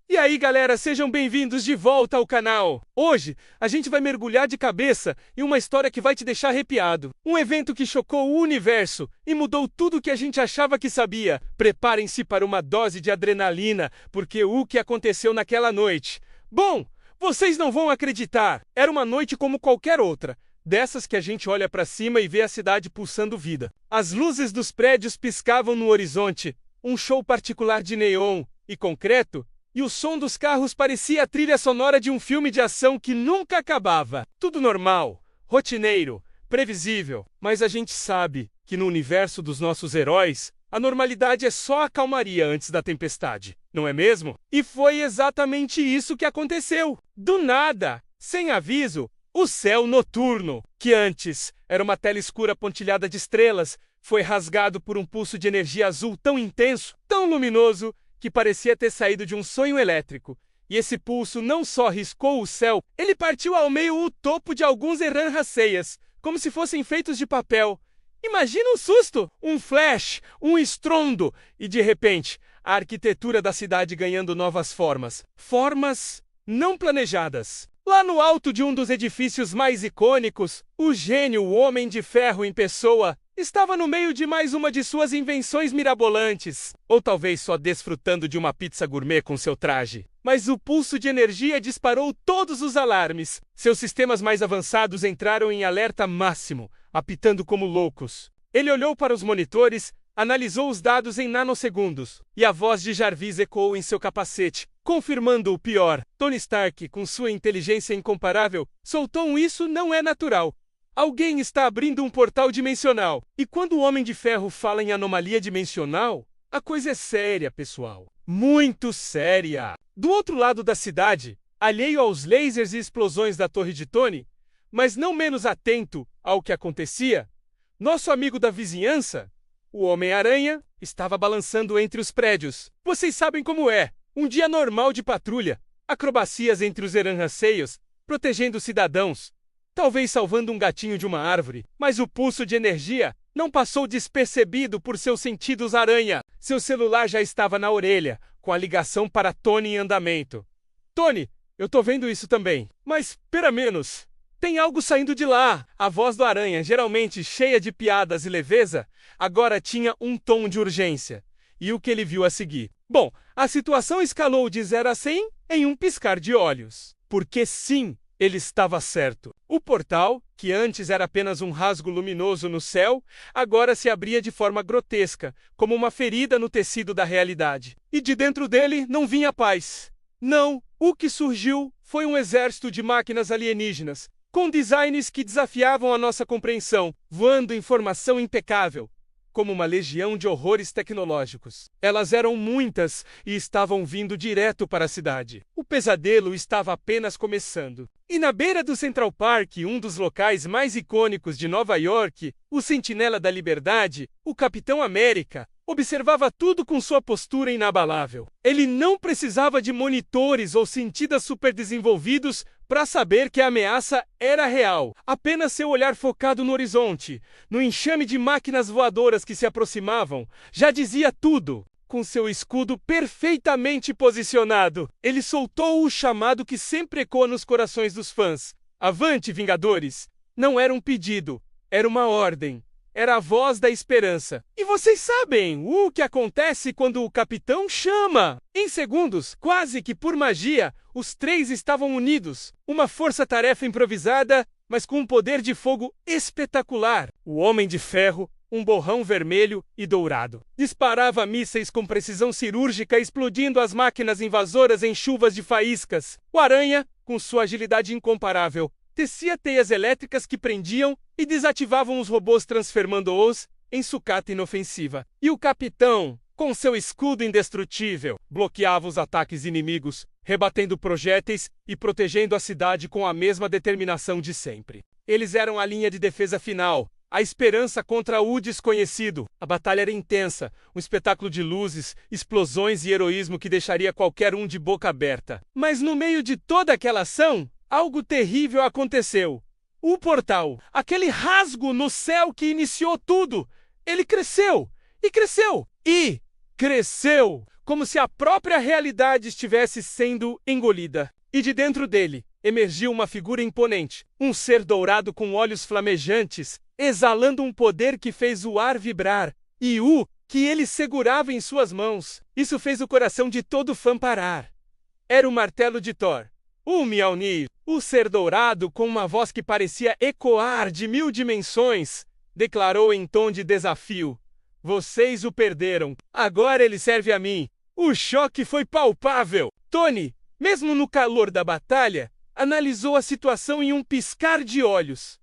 E aí galera, sejam bem-vindos de volta ao canal! Hoje, a gente vai mergulhar de cabeça em uma história que vai te deixar arrepiado. Um evento que chocou o universo e mudou tudo o que a gente achava que sabia. Preparem-se para uma dose de adrenalina, porque o que aconteceu naquela noite... Bom, vocês não vão acreditar! Era uma noite como qualquer outra. Dessas que a gente olha para cima e vê a cidade pulsando vida. As luzes dos prédios piscavam no horizonte, um show particular de neon e concreto, e o som dos carros parecia a trilha sonora de um filme de ação que nunca acabava. Tudo normal, rotineiro, previsível. Mas a gente sabe que no universo dos nossos heróis, a normalidade é só a calmaria antes da tempestade, não é mesmo? E foi exatamente isso que aconteceu. Do nada, sem aviso, o céu noturno, que antes era uma tela escura pontilhada de estrelas, foi rasgado por um pulso de energia azul tão intenso, tão luminoso, que parecia ter saído de um sonho elétrico. E esse pulso não só riscou o céu, ele partiu ao meio o topo de alguns Eran-Hasseias, como se fossem feitos de papel. Imagina um susto, um flash, um estrondo, e de repente, a arquitetura da cidade ganhando novas formas. Formas não planejadas. Lá no alto de um dos edifícios mais icônicos, o gênio, o Homem de Ferro em pessoa, estava no meio de mais uma de suas invenções mirabolantes. Ou talvez só desfrutando de uma pizza gourmet com seu traje. Mas o pulso de energia disparou todos os alarmes. Seus sistemas mais avançados entraram em alerta máximo, apitando como loucos. Ele olhou para os monitores, analisou os dados em nanosegundos, e a voz de Jarvis ecoou em seu capacete, confirmando o pior. Tony Stark, com sua inteligência incomparável, soltou um "isso não é natural". Alguém está abrindo um portal dimensional. E quando o Homem de Ferro fala em anomalia dimensional, a coisa é séria, pessoal. Muito séria. Do outro lado da cidade, alheio aos lasers e explosões da Torre de Tony, mas não menos atento ao que acontecia, nosso amigo da vizinhança, o Homem-Aranha, estava balançando entre os prédios. Vocês sabem como é. Um dia normal de patrulha, acrobacias entre os Eran-Hasseios, protegendo os cidadãos, talvez salvando um gatinho de uma árvore. Mas o pulso de energia não passou despercebido por seus sentidos aranha. Seu celular já estava na orelha, com a ligação para Tony em andamento. "Tony, eu tô vendo isso também. Mas, pera menos. Tem algo saindo de lá." A voz do Aranha, geralmente cheia de piadas e leveza, agora tinha um tom de urgência. E o que ele viu a seguir? Bom, a situação escalou de 0 a 100 em um piscar de olhos. Porque sim, ele estava certo. O portal, que antes era apenas um rasgo luminoso no céu, agora se abria de forma grotesca, como uma ferida no tecido da realidade. E de dentro dele não vinha paz. Não, o que surgiu foi um exército de máquinas alienígenas, com designs que desafiavam a nossa compreensão, voando em formação impecável, como uma legião de horrores tecnológicos. Elas eram muitas e estavam vindo direto para a cidade. O pesadelo estava apenas começando. E na beira do Central Park, um dos locais mais icônicos de Nova York, o Sentinela da Liberdade, o Capitão América, observava tudo com sua postura inabalável. Ele não precisava de monitores ou sentidos superdesenvolvidos para saber que a ameaça era real. Apenas seu olhar focado no horizonte, no enxame de máquinas voadoras que se aproximavam, já dizia tudo. Com seu escudo perfeitamente posicionado, ele soltou o chamado que sempre ecoa nos corações dos fãs. "Avante, Vingadores!" Não era um pedido, era uma ordem. Era a voz da esperança. E vocês sabem o que acontece quando o capitão chama? Em segundos, quase que por magia, os três estavam unidos. Uma força-tarefa improvisada, mas com um poder de fogo espetacular. O Homem de Ferro, um borrão vermelho e dourado, disparava mísseis com precisão cirúrgica, explodindo as máquinas invasoras em chuvas de faíscas. O Aranha, com sua agilidade incomparável, tecia teias elétricas que prendiam e desativavam os robôs, transformando-os em sucata inofensiva. E o Capitão, com seu escudo indestrutível, bloqueava os ataques inimigos, rebatendo projéteis e protegendo a cidade com a mesma determinação de sempre. Eles eram a linha de defesa final, a esperança contra o desconhecido. A batalha era intensa, um espetáculo de luzes, explosões e heroísmo que deixaria qualquer um de boca aberta. Mas no meio de toda aquela ação, algo terrível aconteceu. O portal, aquele rasgo no céu que iniciou tudo, ele cresceu, e cresceu, e cresceu. como se a própria realidade estivesse sendo engolida. E de dentro dele emergiu uma figura imponente, um ser dourado com olhos flamejantes, exalando um poder que fez o ar vibrar, e que ele segurava em suas mãos. Isso fez o coração de todo fã parar. Era o martelo de Thor, o Mjolnir. O ser dourado, com uma voz que parecia ecoar de 1000 dimensões, declarou em tom de desafio: "Vocês o perderam, agora ele serve a mim." O choque foi palpável. Tony, mesmo no calor da batalha, analisou a situação em um piscar de olhos.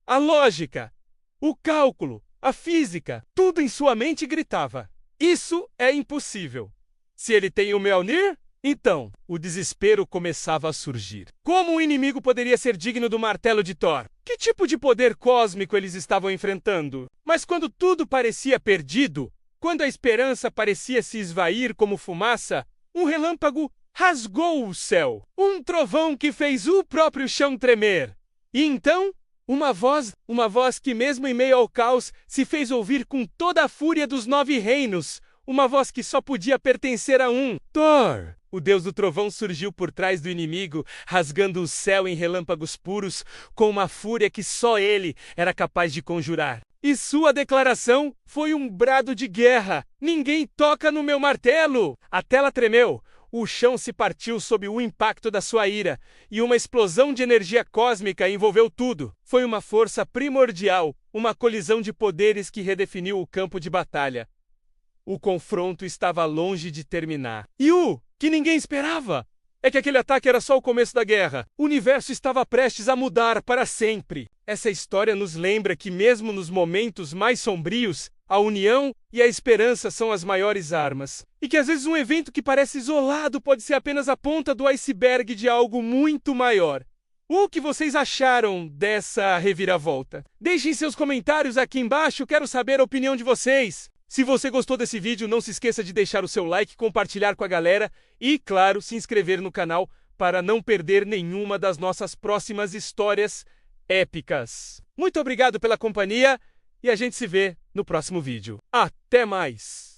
A lógica, o cálculo, a física, tudo em sua mente gritava: isso é impossível. Se ele tem o Mjolnir, então o desespero começava a surgir. Como um inimigo poderia ser digno do martelo de Thor? Que tipo de poder cósmico eles estavam enfrentando? Mas quando tudo parecia perdido, quando a esperança parecia se esvair como fumaça, um relâmpago rasgou o céu. Um trovão que fez o próprio chão tremer. E então, uma voz que mesmo em meio ao caos se fez ouvir com toda a fúria dos 9 reinos. Uma voz que só podia pertencer a um: Thor! O deus do trovão surgiu por trás do inimigo, rasgando o céu em relâmpagos puros, com uma fúria que só ele era capaz de conjurar. E sua declaração foi um brado de guerra: "Ninguém toca no meu martelo!" A tela tremeu, o chão se partiu sob o impacto da sua ira, e uma explosão de energia cósmica envolveu tudo. Foi uma força primordial, uma colisão de poderes que redefiniu o campo de batalha. O confronto estava longe de terminar. E que ninguém esperava é que aquele ataque era só o começo da guerra. O universo estava prestes a mudar para sempre. Essa história nos lembra que mesmo nos momentos mais sombrios, a união e a esperança são as maiores armas. E que às vezes um evento que parece isolado pode ser apenas a ponta do iceberg de algo muito maior. O que vocês acharam dessa reviravolta? Deixem seus comentários aqui embaixo, quero saber a opinião de vocês. Se você gostou desse vídeo, não se esqueça de deixar o seu like, compartilhar com a galera e, claro, se inscrever no canal para não perder nenhuma das nossas próximas histórias épicas. Muito obrigado pela companhia e a gente se vê no próximo vídeo. Até mais!